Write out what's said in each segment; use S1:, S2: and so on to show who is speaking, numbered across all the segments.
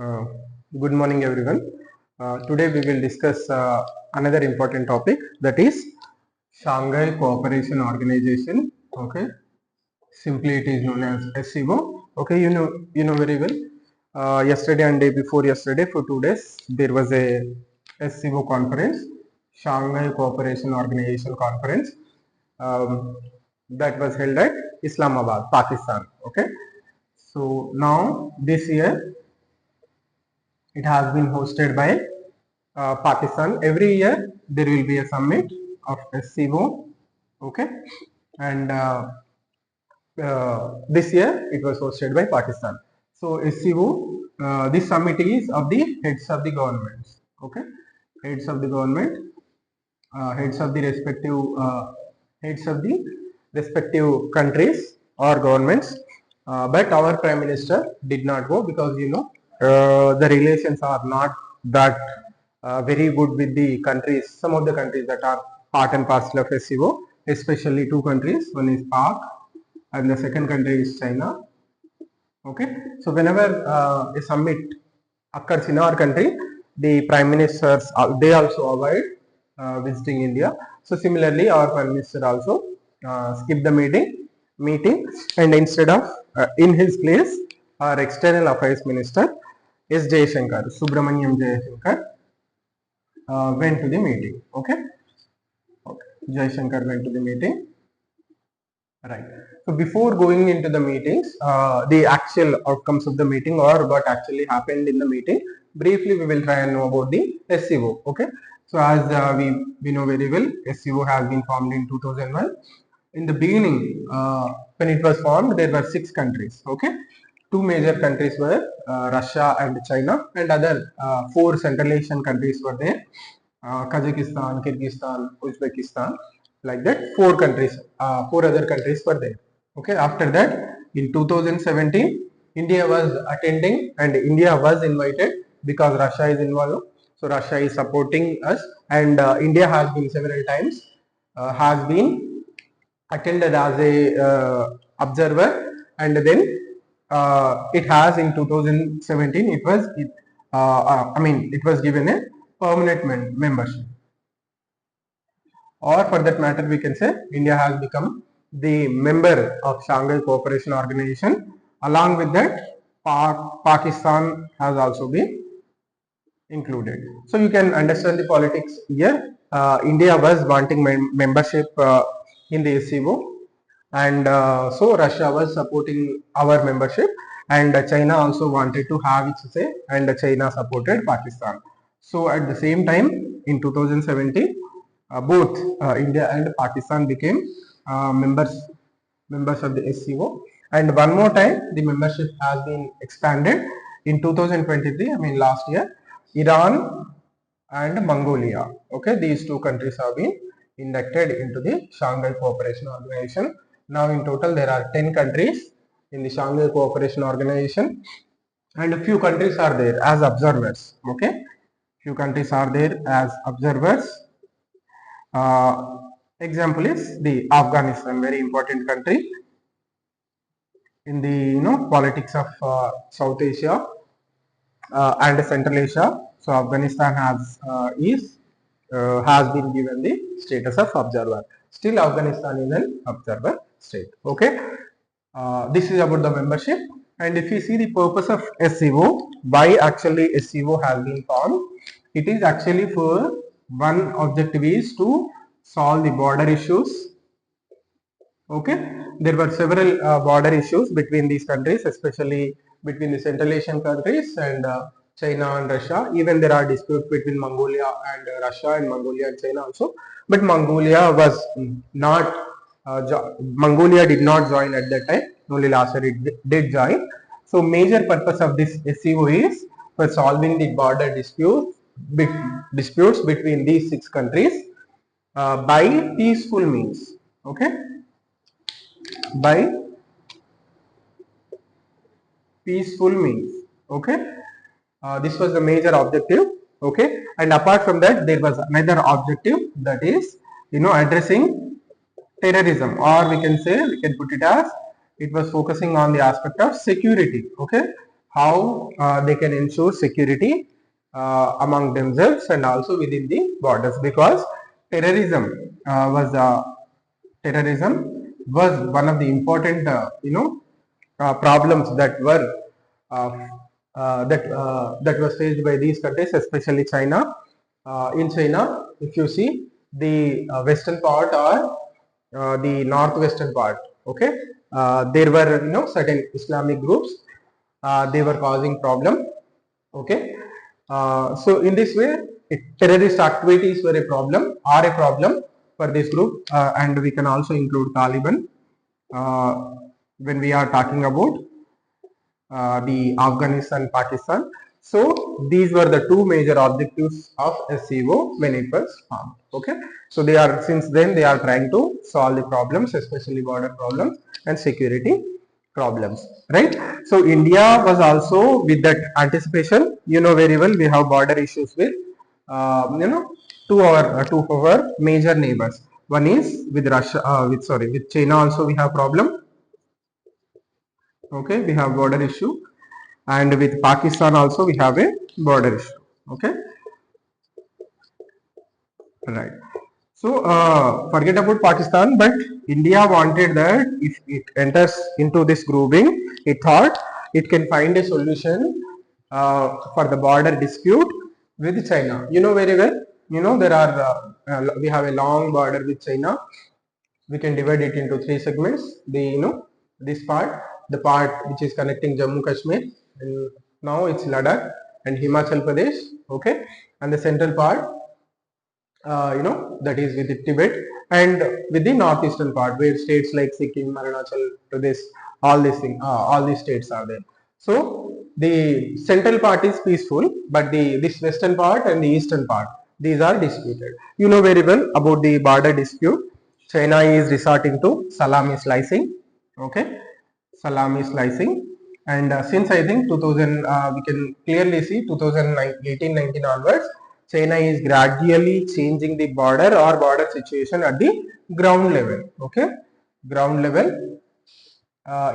S1: Uh, Good morning, everyone. Today we will discuss another important topic, that is Shanghai Cooperation Organization. Okay, simply it is known as SCO. Okay, you know very well. Yesterday and day before yesterday, for 2 days, there was a SCO conference, Shanghai Cooperation Organization conference, um, that was held at Islamabad, Pakistan. Okay, so now this year it has been hosted by Pakistan. Every year there will be a summit of SCO. Okay, and this year it was hosted by Pakistan. So SCO, this summit is of the heads of the governments. Okay, heads of the government, heads of the respective countries or governments. But our prime minister did not go because the relations are not that very good with the countries. Some of the countries that are part and parcel of SCO, especially two countries. One is Pak, and the second country is China. Okay, so whenever a summit occurs in our country, the prime ministers they also avoid visiting India. So similarly, our prime minister also skip the meeting, and instead of in his place, our external affairs minister S. Jayashankar, Subramaniam Jayashankar, went to the meeting. Okay, Jayashankar went to the meeting. Right. So before going into the meetings, the actual outcomes of the meeting or what actually happened in the meeting, briefly we will try and know about the SCO. Okay. So as we know very well, SCO has been formed in 2001. In the beginning, when it was formed, there were 6 countries. Okay. 2 major countries were Russia and China, and other 4 Central Asian countries were there. Kazakhstan, Kyrgyzstan, Uzbekistan, like that. 4 other countries were there. Okay. After that, in 2017, India was attending and India was invited because Russia is involved. So Russia is supporting us, and India has been several times has been attended as a observer, and then it has in 2017 it was given a permanent membership, or for that matter we can say India has become the member of Shanghai Cooperation Organization. Along with that, Pakistan has also been included. So you can understand the politics here. India was wanting membership in the SCO, and so Russia was supporting our membership, and China also wanted to have its say, and China supported Pakistan. So at the same time, in 2017, both India and Pakistan became members of the SCO. And one more time, the membership has been expanded in 2023. I mean last year, Iran and Mongolia. Okay, these 2 countries have been inducted into the Shanghai Cooperation Organization. Now in total there are 10 countries in the Shanghai Cooperation Organization, and a few countries are there as observers. Okay, few countries are there as observers. Example is the Afghanistan, very important country in the politics of South Asia and Central Asia. So Afghanistan has been given the status of observer. Still, Afghanistan is an observer state. Okay, this is about the membership. And if you see the purpose of SCO, why actually SCO has been formed, it is actually for one objective is to solve the border issues. Okay, there were several border issues between these countries, especially between the Central Asian countries and China and Russia. Even there are disputes between Mongolia and Russia, and Mongolia and China also. But Mongolia was not. Mongolia did not join at that time. Only last year it did join. So major purpose of this SCO is for solving the border disputes between these 6 countries by peaceful means. Okay, by peaceful means. Okay, this was the major objective. Okay, and apart from that, there was another objective, that is addressing terrorism, or we can put it as it was focusing on the aspect of security. Okay, how they can ensure security among themselves and also within the borders, because terrorism was one of the important problems that were uh, that was faced by these countries, especially China. In China, if you see the western part or the northwestern part, okay, there were certain Islamic groups. They were causing problem. Okay, so in this way, terrorist activities were a problem, are a problem for this group, and we can also include Taliban uh, when we are talking about the Afghanistan, Pakistan. So these were the two major objectives of SCO when it was formed. Okay, so they are, since then they are trying to solve the problems, especially border problems and security problems, right? So India was also with that anticipation. You know very well, we have border issues with two of our major neighbors. One is with Russia, with China. Also we have problem. Okay, we have border issue, and with Pakistan also we have a border issue. Okay, right. So forget about Pakistan, but India wanted that if it enters into this grouping, it thought it can find a solution for the border dispute with China. You know very well, there are we have a long border with China. We can divide it into three segments. The this part, the part which is connecting Jammu Kashmir, and now it's Ladakh and Himachal Pradesh. Okay, and the central part, that is with the Tibet, and with the northeastern part where states like Sikkim, Arunachal Pradesh, all these states are there. So the central part is peaceful, but this western part and the eastern part, these are disputed. You know very well about the border dispute. China is resorting to salami slicing. Okay, salami slicing. And since I think 2000, we can clearly see 2018-19 onwards, China is gradually changing the border or border situation at the ground level. Okay, ground level.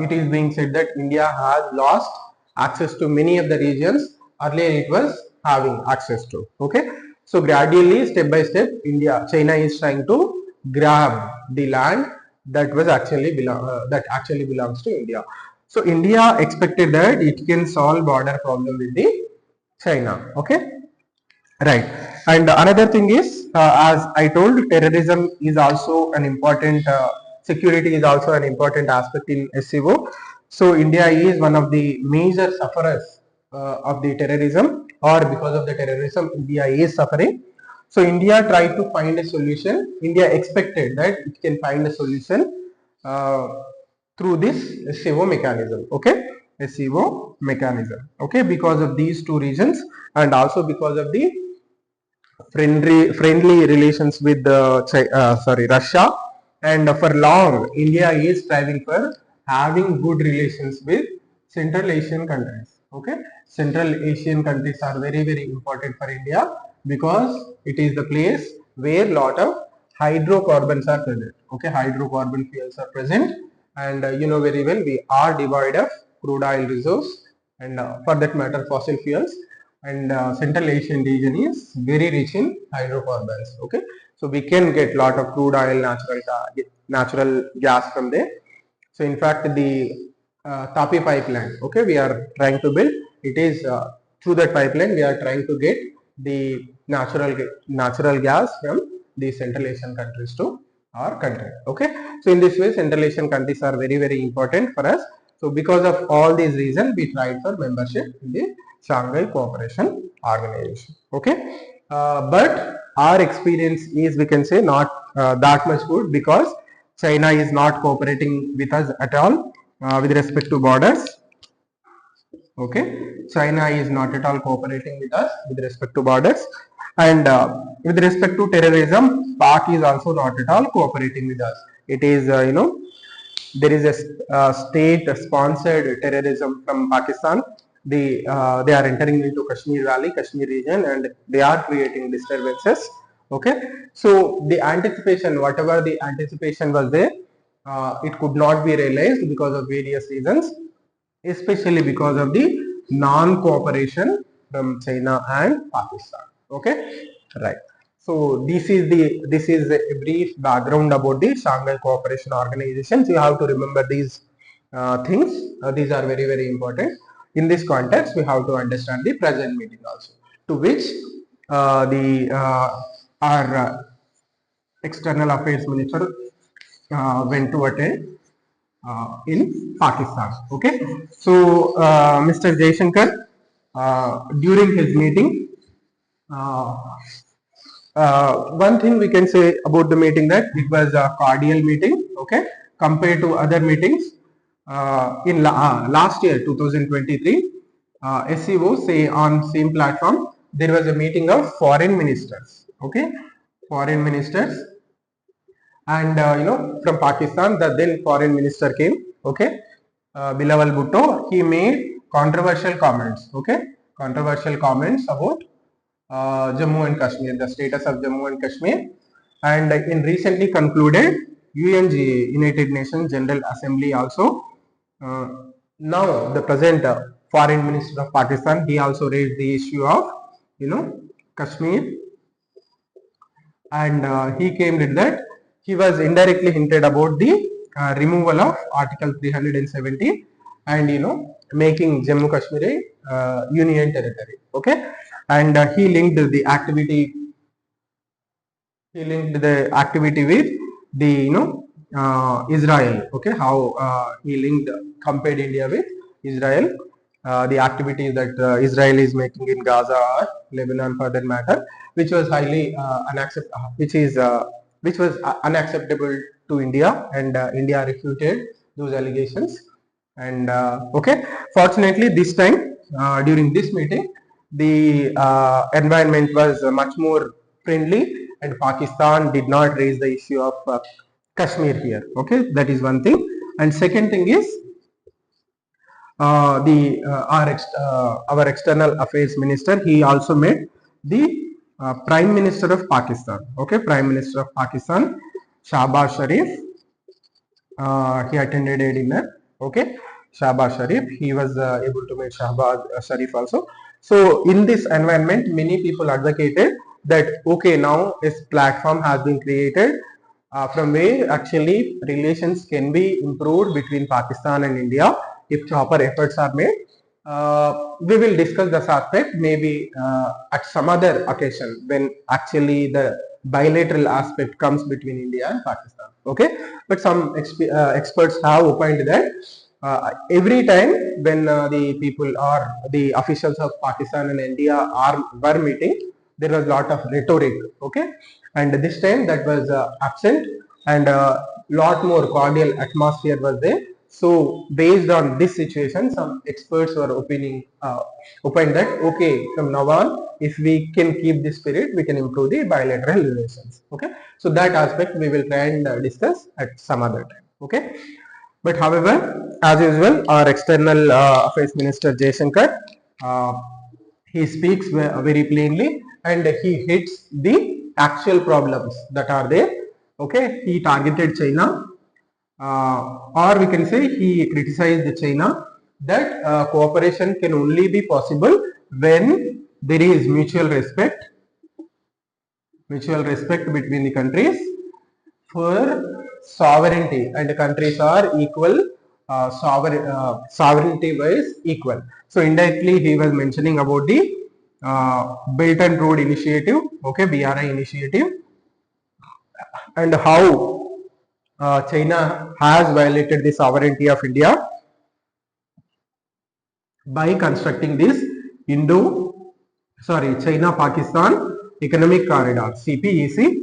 S1: It is being said that India has lost access to many of the regions earlier it was having access to. Okay, so gradually, step by step, China is trying to grab the land that was actually belongs to India. So India expected that it can solve border problem with the China. Okay, right. And another thing is, as I told, terrorism is also an important, security is also an important aspect in SCO. So India is one of the major sufferers of the terrorism, or because of the terrorism, India is suffering. So India tried to find a solution. India expected that it can find a solution through this SCO mechanism. Okay, SCO mechanism. Okay, because of these two reasons, and also because of the friendly relations with Russia, and for long India is striving for having good relations with Central Asian countries. Okay, Central Asian countries are very important for India because it is the place where lot of hydrocarbons are present. Okay, hydrocarbon fuels are present, and you know very well, we are devoid of crude oil resource, and for that matter fossil fuels, and Central Asian region is very rich in hydrocarbons. Okay, so we can get lot of crude oil, natural gas from there. So in fact, the Tapi pipeline, okay, we are trying to build. It is through that pipeline we are trying to get the natural gas from the Central Asian countries to our country. Okay, so in this way, Central Asian countries are very important for us. So because of all these reasons, we tried for membership in the Shanghai Cooperation Organization. Okay, but our experience is, we can say, not that much good, because China is not cooperating with us at all with respect to borders. Okay, China is not at all cooperating with us with respect to borders, and with respect to terrorism, Pak is also not at all cooperating with us. It is there is a state sponsored terrorism from Pakistan. They are entering into Kashmir Valley, Kashmir region, and they are creating disturbances. Okay, so the anticipation, whatever the anticipation was there, it could not be realized because of various reasons, especially because of the non-cooperation from China and Pakistan. Okay, right. So this is a brief background about the Shanghai Cooperation Organization. So you have to remember these things. These are very, very important. In this context, we have to understand the present meeting also, to which our External Affairs Minister went to attend in Pakistan. Okay, so Mr. Jaishankar, during his meeting, uh, one thing we can say about the meeting, that it was a cordial meeting. Okay, compared to other meetings in last year 2023, SCO say on same platform there was a meeting of foreign ministers. Okay, foreign ministers, and from Pakistan the then foreign minister came. Okay, Bilawal Bhutto, he made controversial comments. Okay, controversial comments about Jammu and Kashmir, the status of Jammu and Kashmir, and in recently concluded UNGA, United Nations General Assembly also. Uh, Now the present foreign minister of Pakistan, he also raised the issue of Kashmir, and he came with that he was indirectly hinted about the removal of Article 370 and making Jammu Kashmir a union territory. Okay, and he linked the activity with the Israel. Okay, how he linked compared India with Israel, the activities that Israel is making in Gaza or Lebanon for that matter, which was highly which was unacceptable to India, and India refuted those allegations. And okay, fortunately this time during this meeting the environment was much more friendly, and Pakistan did not raise the issue of Kashmir here. Okay, that is one thing. And second thing is our external affairs minister, he also met the prime minister of Pakistan. Okay, prime minister of Pakistan, Shahbaz Sharif. He attended a dinner. Okay, Shahbaz Sharif, he was able to meet Shahbaz Sharif also. So in this environment, many people advocated that okay, now this platform has been created from where actually relations can be improved between Pakistan and India if proper efforts are made. We will discuss this aspect maybe at some other occasion when actually the bilateral aspect comes between India and Pakistan. Okay, but some experts have opined that every time when the people or the officials of Pakistan and India were meeting, there was a lot of rhetoric. Okay, and this time that was absent, and lot more cordial atmosphere was there. So based on this situation, some experts were opined that okay, from now on, if we can keep this spirit, we can improve the bilateral relations. Okay, so that aspect we will try and discuss at some other time. Okay, but however, as usual, our external affairs minister Jaishankar, uh, he speaks very plainly, and he hits the actual problems that are there. Okay, he targeted China, or we can say he criticized China that cooperation can only be possible when there is mutual respect between the countries for sovereignty, and the countries are equal, sovereignty wise equal. So indirectly he was mentioning about the Belt and Road Initiative, okay, BRI initiative, and how China has violated the sovereignty of India by constructing this China Pakistan Economic Corridor, CPEC.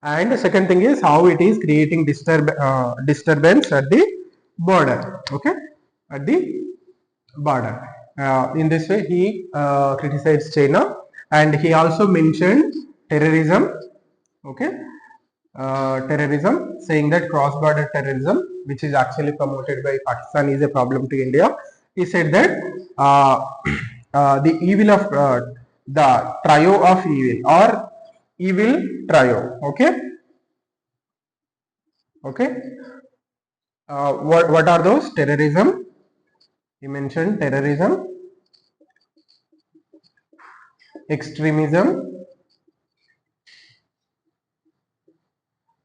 S1: And the second thing is how it is creating disturbance at the border. Okay, at the border. In this way, he criticized China, and he also mentioned terrorism. Okay, terrorism, saying that cross-border terrorism, which is actually promoted by Pakistan, is a problem to India. He said that the evil of the trio of evil, or evil trio. Okay, okay. What are those? Terrorism, He mentioned terrorism, extremism,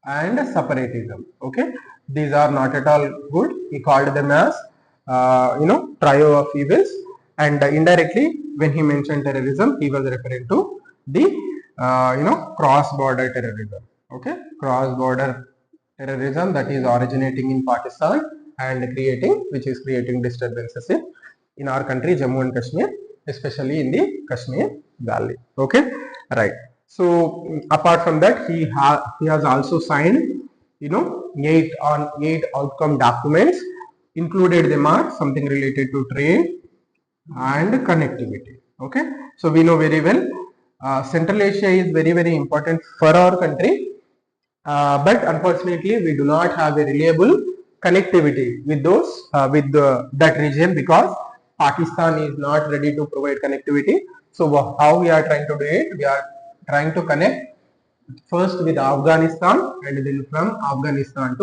S1: and separatism. Okay, these are not at all good. He called them as trio of evils, and indirectly when he mentioned terrorism, he was referring to the cross-border terrorism. Okay, cross-border terrorism that is originating in Pakistan and which is creating disturbances in our country, Jammu and Kashmir, especially in the Kashmir Valley. Okay, right. So apart from that, he has also signed, eight outcome documents. Included them are something related to trade and connectivity. Okay, so we know very well, Central Asia is very important for our country, but unfortunately we do not have a reliable connectivity with that region, because Pakistan is not ready to provide connectivity. So how we are trying to do it? We are trying to connect first with Afghanistan, and then from Afghanistan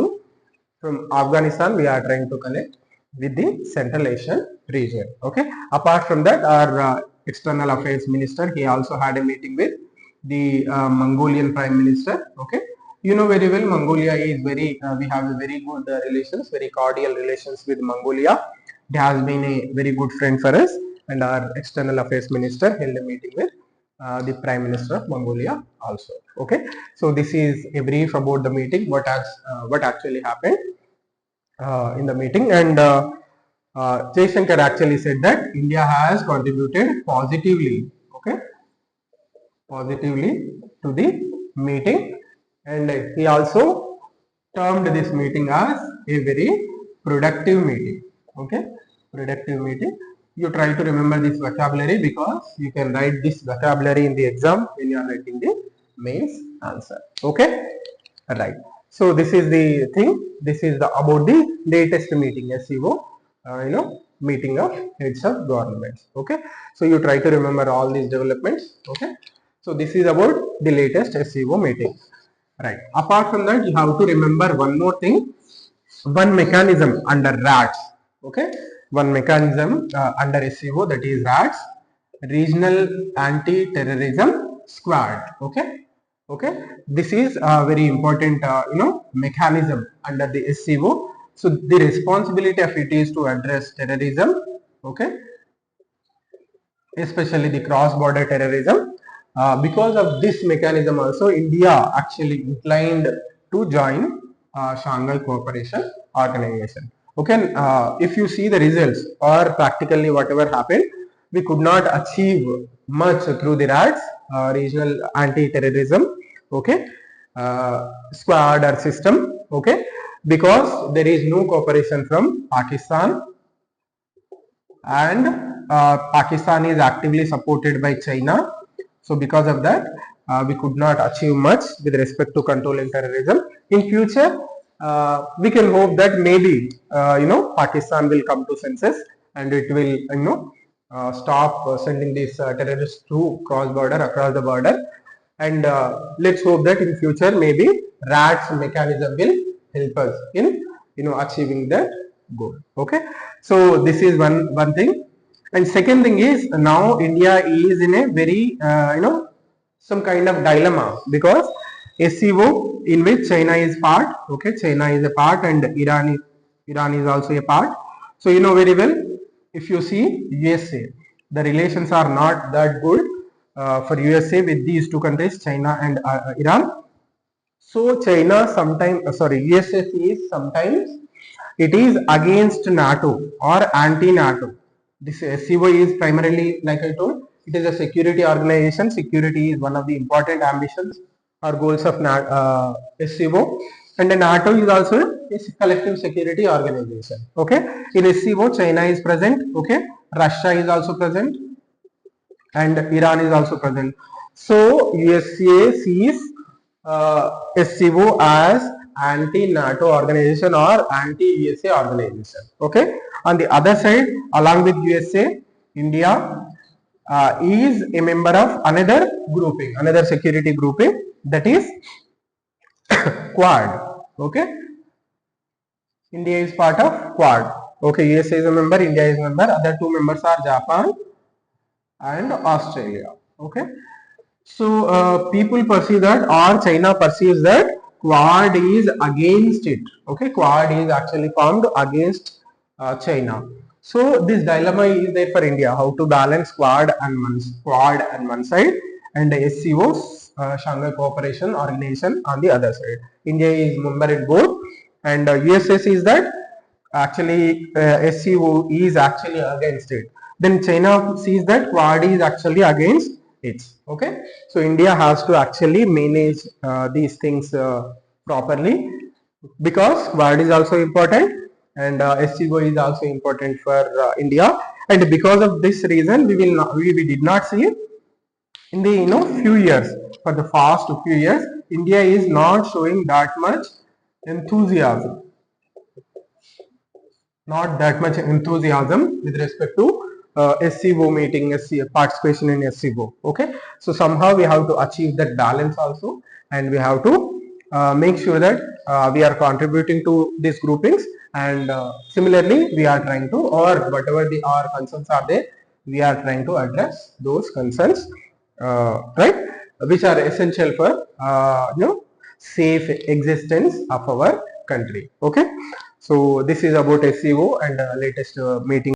S1: we are trying to connect with the Central Asian region. Okay. Apart from that, our external affairs minister, he also had a meeting with the Mongolian prime minister. Okay. You know very well, Mongolia is we have a very good relations, very cordial relations with Mongolia. It has been a very good friend for us, and our external affairs minister held a meeting with the prime minister of Mongolia also. Okay, so this is a brief about the meeting, what actually happened in the meeting. And Jaishankar actually said that India has contributed positively, okay, positively to the meeting, and he also termed this meeting as a very productive meeting. Okay, productive meeting. You try to remember this vocabulary, because you can write this vocabulary in the exam when you are writing the mains answer. Okay, right. So this is the thing. This is about the latest meeting, SCO, meeting of heads of governments. Okay, so you try to remember all these developments. Okay, so this is about the latest SCO meeting. Right. Apart from that, you have to remember one more thing, one mechanism under RATS. Okay, one mechanism under SCO, that is RATS, Regional Anti-Terrorism Squad. Okay, this is a very important mechanism under the SCO. So the responsibility of it is to address terrorism. Okay, especially the cross-border terrorism. Because of this mechanism also, India actually inclined to join Shanghai Cooperation Organization. Okay, if you see the results or practically whatever happened, we could not achieve much through the RATS, Regional Anti-Terrorism, okay, squad or system, okay, because there is no cooperation from Pakistan, and Pakistan is actively supported by China. So because of that, we could not achieve much with respect to controlling terrorism. In future, we can hope that maybe Pakistan will come to senses, and it will stop sending these terrorists to across the border. And let's hope that in future maybe RATS mechanism will help us in achieving that goal. Okay, so this is one thing. And second thing is, now India is in a very some kind of dilemma, because SCO, in which China is part, okay, China is a part, and Iran is also a part. So you know very well, if you see USA, the relations are not that good for USA with these two countries, China and Iran. So China sometimes, USA is sometimes, it is against NATO or anti-NATO. This SCO is primarily, like I told, it is a security organization. Security is one of the important ambitions or goals of SCO. And the NATO is also a collective security organization. Okay, in SCO, China is present. Okay, Russia is also present, and Iran is also present. So USA sees SCO as anti-NATO organization or anti-USA organization. Okay. On the other side, along with USA, India is a member of another grouping, another security grouping, that is Quad. Okay. India is part of Quad. Okay, USA is a member, India is a member. Other two members are Japan and Australia. Okay. So people perceive that, or China perceives that Quad is against it. Okay, Quad is actually formed against China. So this dilemma is there for India: how to balance Quad on one side and the SCO, Shanghai Cooperation Organization, on the other side. India is member in both, and USA is that actually SCO is actually against it. Then China sees that Quad is actually against it. Okay, so India has to actually manage these things properly, because Quad is also important and SCO is also important for India. And because of this reason, we did not see in the few years, for the past few years, India is not showing that much enthusiasm, with respect to SCO meeting, participation in SCO. Okay, so somehow we have to achieve that balance also, and we have to make sure that we are contributing to these groupings, and similarly we are trying to, or whatever our concerns are there, we are trying to address those concerns, right, which are essential for safe existence of our country. Okay, so this is about SEO and latest meeting.